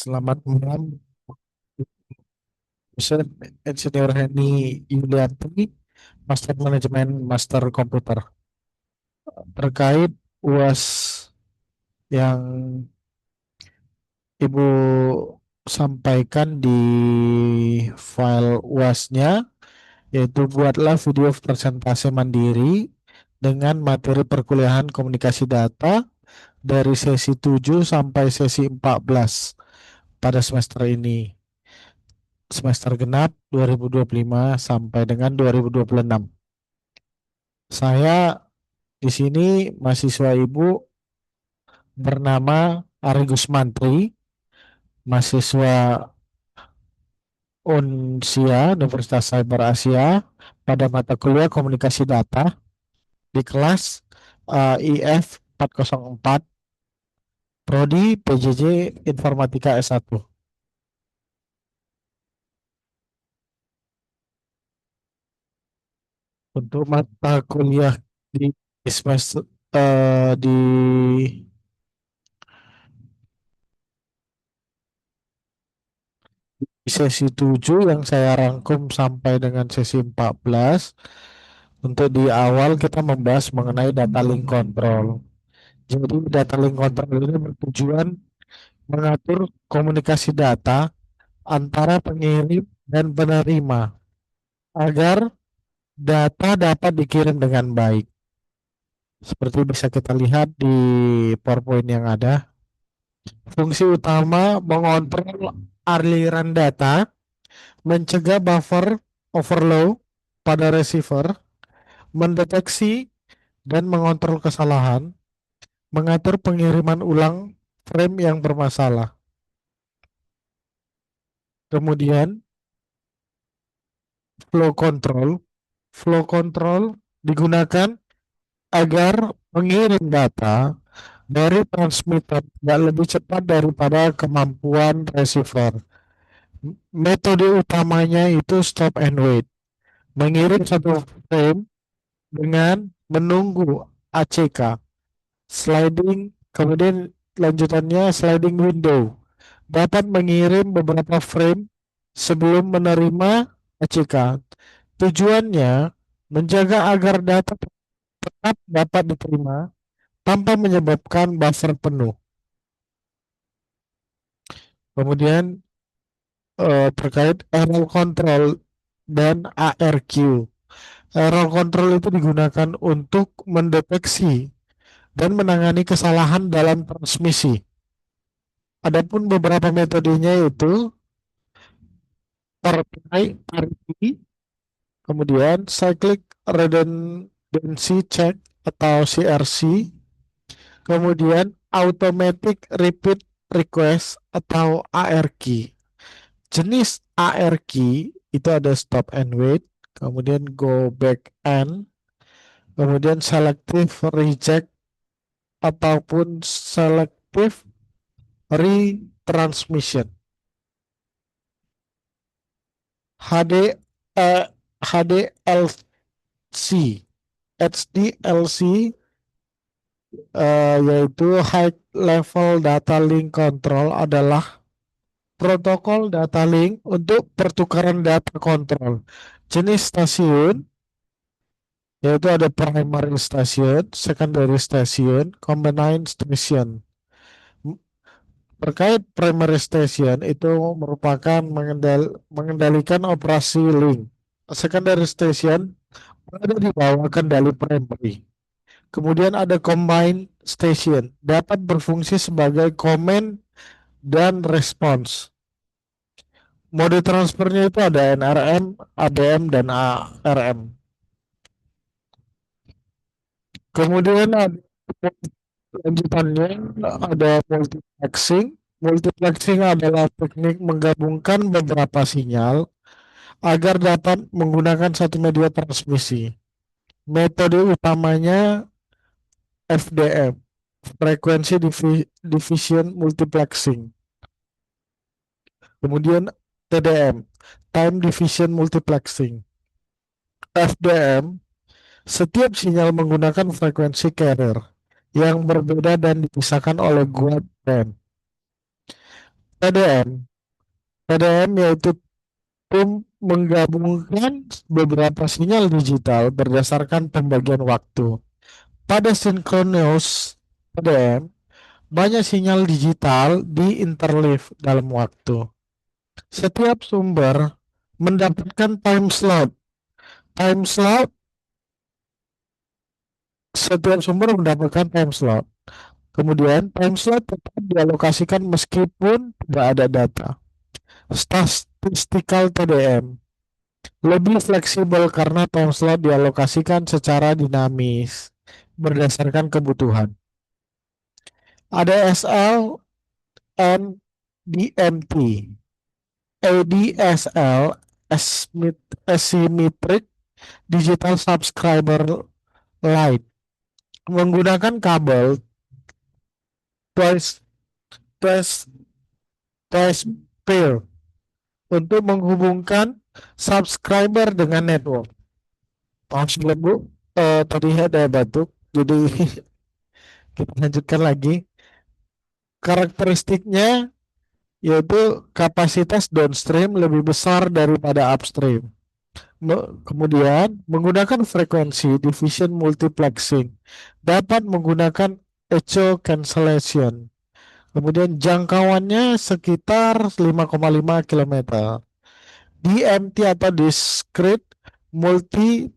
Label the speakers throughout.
Speaker 1: Selamat malam, Dosen Insinyur Heni Yulianti, Master Manajemen Master Komputer. Terkait UAS yang Ibu sampaikan di file UAS-nya, yaitu buatlah video presentasi mandiri dengan materi perkuliahan komunikasi data dari sesi 7 sampai sesi 14 pada semester ini. Semester genap 2025 sampai dengan 2026. Saya di sini mahasiswa Ibu bernama Ari Gusmantri, mahasiswa Unsia, Universitas Cyber Asia, pada mata kuliah Komunikasi Data di kelas IF 404, Prodi PJJ Informatika S1. Untuk mata kuliah di semester di sesi 7 yang saya rangkum sampai dengan sesi 14. Untuk di awal kita membahas mengenai data link control. Jadi data link control ini bertujuan mengatur komunikasi data antara pengirim dan penerima agar data dapat dikirim dengan baik. Seperti bisa kita lihat di PowerPoint yang ada. Fungsi utama mengontrol aliran data, mencegah buffer overflow pada receiver, mendeteksi dan mengontrol kesalahan, mengatur pengiriman ulang frame yang bermasalah. Kemudian flow control. Flow control digunakan agar pengirim data dari transmitter tidak lebih cepat daripada kemampuan receiver. Metode utamanya itu stop and wait. Mengirim satu frame dengan menunggu ACK. Sliding, kemudian lanjutannya sliding window. Dapat mengirim beberapa frame sebelum menerima ACK. Tujuannya menjaga agar data tetap dapat diterima tanpa menyebabkan buffer penuh. Kemudian terkait error control dan ARQ. Error control itu digunakan untuk mendeteksi dan menangani kesalahan dalam transmisi. Adapun beberapa metodenya itu RPI, kemudian Cyclic Redundancy Check atau CRC, kemudian Automatic Repeat Request atau ARQ. Jenis ARQ itu ada stop and wait, kemudian go back and, kemudian selective reject ataupun selective retransmission. HD HDLC HDLC yaitu High Level Data Link Control adalah protokol data link untuk pertukaran data kontrol. Jenis stasiun yaitu ada primary station, secondary station, combined station. Terkait primary station itu merupakan mengendalikan operasi link. Secondary station berada di bawah kendali primary. Kemudian ada combined station, dapat berfungsi sebagai command dan response. Mode transfernya itu ada NRM, ADM, dan ARM. Kemudian ada lanjutannya ada multiplexing. Multiplexing adalah teknik menggabungkan beberapa sinyal agar dapat menggunakan satu media transmisi. Metode utamanya FDM, Frequency Division Multiplexing. Kemudian TDM, Time Division Multiplexing. FDM, setiap sinyal menggunakan frekuensi carrier yang berbeda dan dipisahkan oleh guide band. PDM. PDM yaitu menggabungkan beberapa sinyal digital berdasarkan pembagian waktu. Pada sinkronus PDM, banyak sinyal digital diinterleave dalam waktu. Setiap sumber mendapatkan time slot. Time slot, setiap sumber mendapatkan time slot. Kemudian time slot tetap dialokasikan meskipun tidak ada data. Statistical TDM lebih fleksibel karena time slot dialokasikan secara dinamis berdasarkan kebutuhan. ADSL and DMT. ADSL Asymmetric Digital Subscriber Line menggunakan kabel twice twice twice pair untuk menghubungkan subscriber dengan network. Maksudnya Bu, tadi ada batuk, jadi kita lanjutkan lagi. Karakteristiknya yaitu kapasitas downstream lebih besar daripada upstream. Kemudian menggunakan frekuensi division multiplexing dapat menggunakan echo cancellation. Kemudian jangkauannya sekitar 5,5 km. DMT atau discrete multi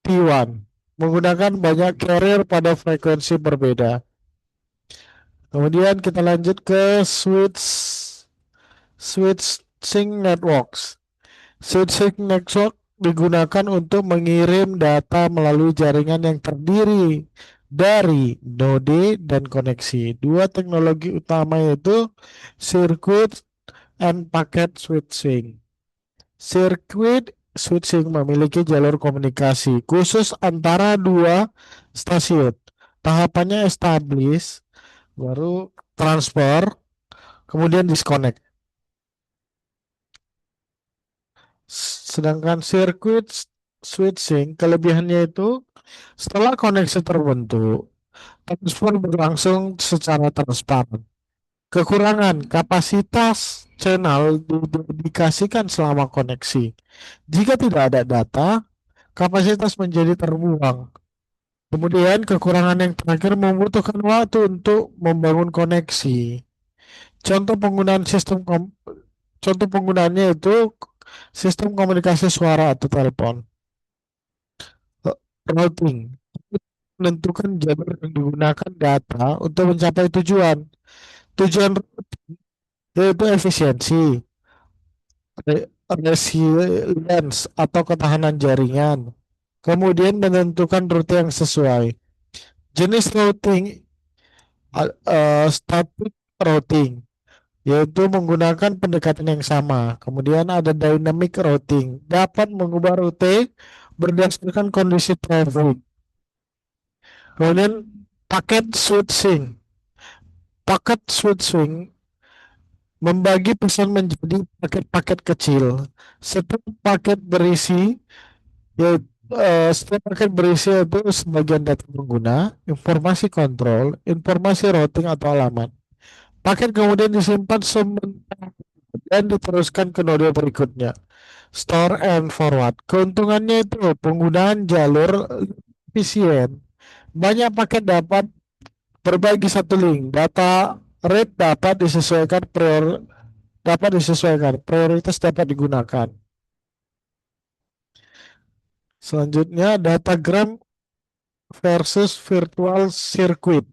Speaker 1: T1 menggunakan banyak carrier pada frekuensi berbeda. Kemudian kita lanjut ke switching networks. Switching network digunakan untuk mengirim data melalui jaringan yang terdiri dari node dan koneksi. Dua teknologi utama yaitu circuit and packet switching. Circuit switching memiliki jalur komunikasi khusus antara dua stasiun. Tahapannya establish, baru transfer, kemudian disconnect. Sedangkan circuit switching kelebihannya itu setelah koneksi terbentuk, transfer berlangsung secara transparan. Kekurangan kapasitas channel didedikasikan selama koneksi. Jika tidak ada data, kapasitas menjadi terbuang. Kemudian kekurangan yang terakhir membutuhkan waktu untuk membangun koneksi. Contoh penggunaan contoh penggunaannya itu sistem komunikasi suara atau telepon. Routing menentukan jalur yang digunakan data untuk mencapai tujuan. Tujuan yaitu efisiensi, resilience atau ketahanan jaringan. Kemudian menentukan rute yang sesuai. Jenis routing static routing yaitu menggunakan pendekatan yang sama. Kemudian ada dynamic routing, dapat mengubah rute berdasarkan kondisi traffic. Kemudian packet switching. Packet switching membagi pesan menjadi paket-paket kecil. Setiap paket berisi yaitu setiap paket berisi itu sebagian data pengguna, informasi kontrol, informasi routing atau alamat. Paket kemudian disimpan sementara dan diteruskan ke node berikutnya. Store and forward. Keuntungannya itu penggunaan jalur efisien. Banyak paket dapat berbagi satu link. Data rate dapat disesuaikan. Prioritas dapat digunakan. Selanjutnya datagram versus virtual circuit.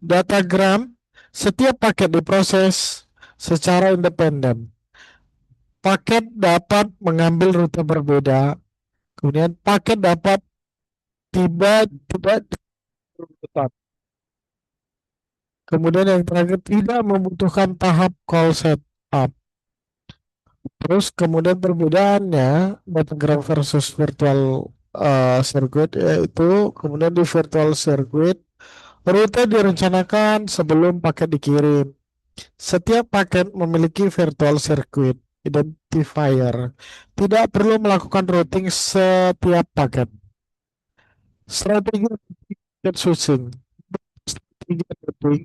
Speaker 1: Datagram, setiap paket diproses secara independen. Paket dapat mengambil rute berbeda. Kemudian paket dapat tidak tetap. Kemudian yang terakhir tidak membutuhkan tahap call setup. Terus kemudian perbedaannya datagram versus virtual circuit yaitu kemudian di virtual circuit rute direncanakan sebelum paket dikirim. Setiap paket memiliki virtual circuit identifier. Tidak perlu melakukan routing setiap paket. Strategi paket switching. Strategi routing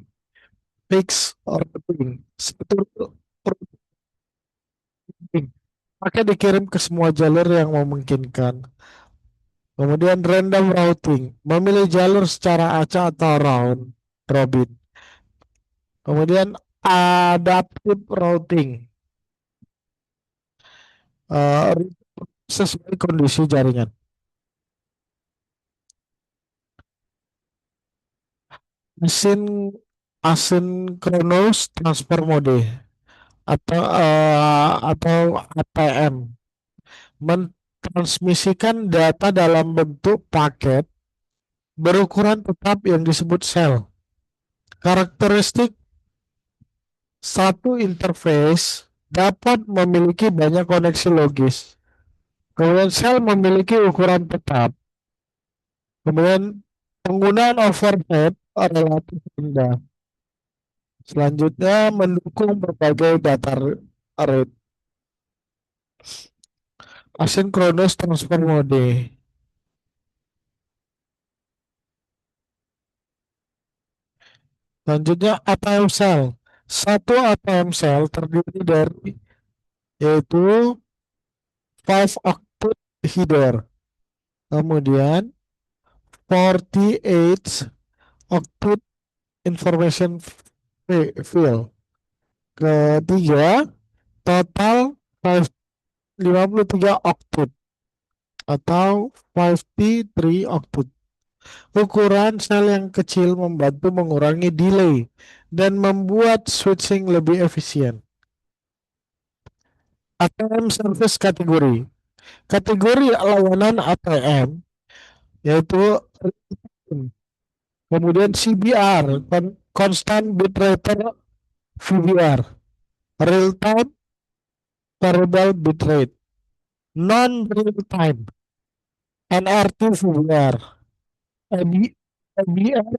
Speaker 1: fix routing, satu routing. Maka dikirim ke semua jalur yang memungkinkan. Kemudian random routing, memilih jalur secara acak atau round robin. Kemudian adaptive routing, eh, sesuai kondisi jaringan. Asin asynchronous transfer mode atau ATM, mentransmisikan data dalam bentuk paket berukuran tetap yang disebut sel. Karakteristik satu interface dapat memiliki banyak koneksi logis. Kemudian sel memiliki ukuran tetap. Kemudian penggunaan overhead relatif rendah. Selanjutnya mendukung berbagai data rate. Asynchronous transfer mode. Selanjutnya ATM cell. Satu ATM cell terdiri dari yaitu 5 octet header. Kemudian 48 octet information field. Ketiga, total 53 octet atau 53 octet. Ukuran sel yang kecil membantu mengurangi delay dan membuat switching lebih efisien. ATM service kategori. Kategori layanan ATM yaitu kemudian CBR, constant bitrate VBR, real time variable bitrate, non real time NRT VBR, ABR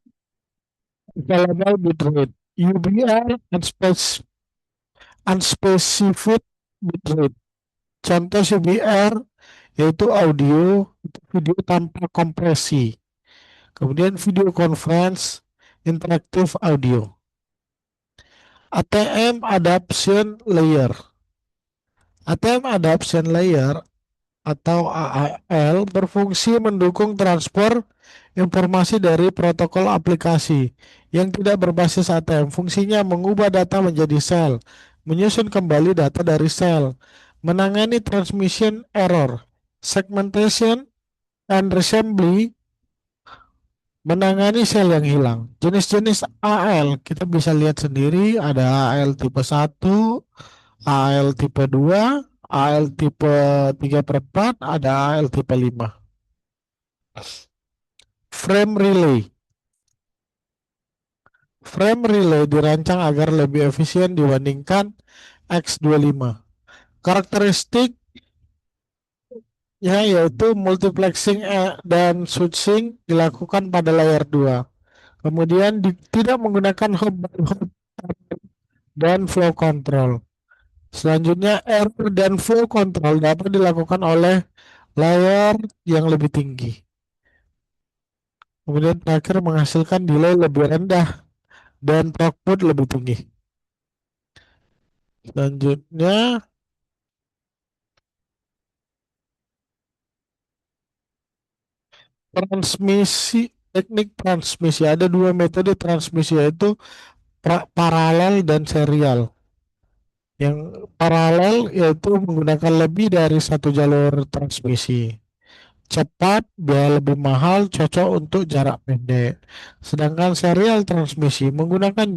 Speaker 1: available bitrate, UBR unspecified bitrate. Contoh CBR yaitu audio, video tanpa kompresi. Kemudian video conference, interaktif audio. ATM Adaption Layer. ATM Adaption Layer atau AAL berfungsi mendukung transfer informasi dari protokol aplikasi yang tidak berbasis ATM. Fungsinya mengubah data menjadi sel, menyusun kembali data dari sel, menangani transmission error, segmentation, and assembly, menangani sel yang hilang. Jenis-jenis AL kita bisa lihat sendiri, ada AL tipe 1, AL tipe 2, AL tipe 3/4, ada AL tipe 5. Frame relay. Frame relay dirancang agar lebih efisien dibandingkan X25. Karakteristik ya yaitu multiplexing dan switching dilakukan pada layer 2. Kemudian tidak menggunakan hop by hop dan flow control. Selanjutnya error dan flow control dapat dilakukan oleh layer yang lebih tinggi. Kemudian terakhir menghasilkan delay lebih rendah dan throughput lebih tinggi. Selanjutnya transmisi, teknik transmisi. Ada dua metode transmisi yaitu paralel dan serial. Yang paralel yaitu menggunakan lebih dari satu jalur transmisi. Cepat, biaya lebih mahal, cocok untuk jarak pendek. Sedangkan serial transmisi menggunakan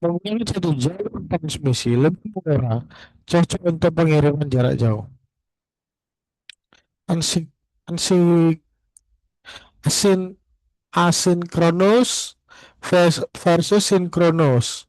Speaker 1: menggunakan satu jalur transmisi lebih murah, cocok untuk pengiriman jarak jauh. Ansi, ansi, asin, Asynchronous versus synchronous.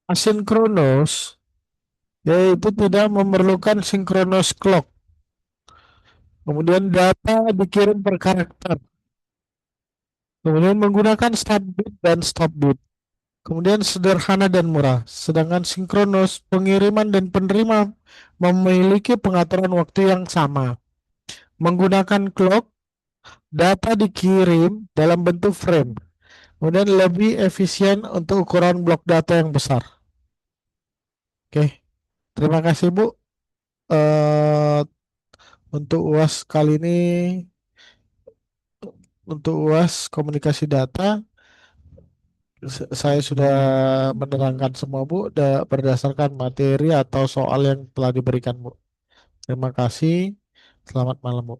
Speaker 1: Asynchronous yaitu tidak memerlukan synchronous clock. Kemudian data dikirim per karakter. Kemudian menggunakan start bit dan stop bit. Kemudian sederhana dan murah. Sedangkan sinkronus, pengiriman dan penerima memiliki pengaturan waktu yang sama. Menggunakan clock, data dikirim dalam bentuk frame. Kemudian lebih efisien untuk ukuran blok data yang besar. Oke, terima kasih Bu. Eh, untuk UAS kali ini, untuk UAS komunikasi data, saya sudah menerangkan semua Bu, berdasarkan materi atau soal yang telah diberikan Bu. Terima kasih. Selamat malam Bu.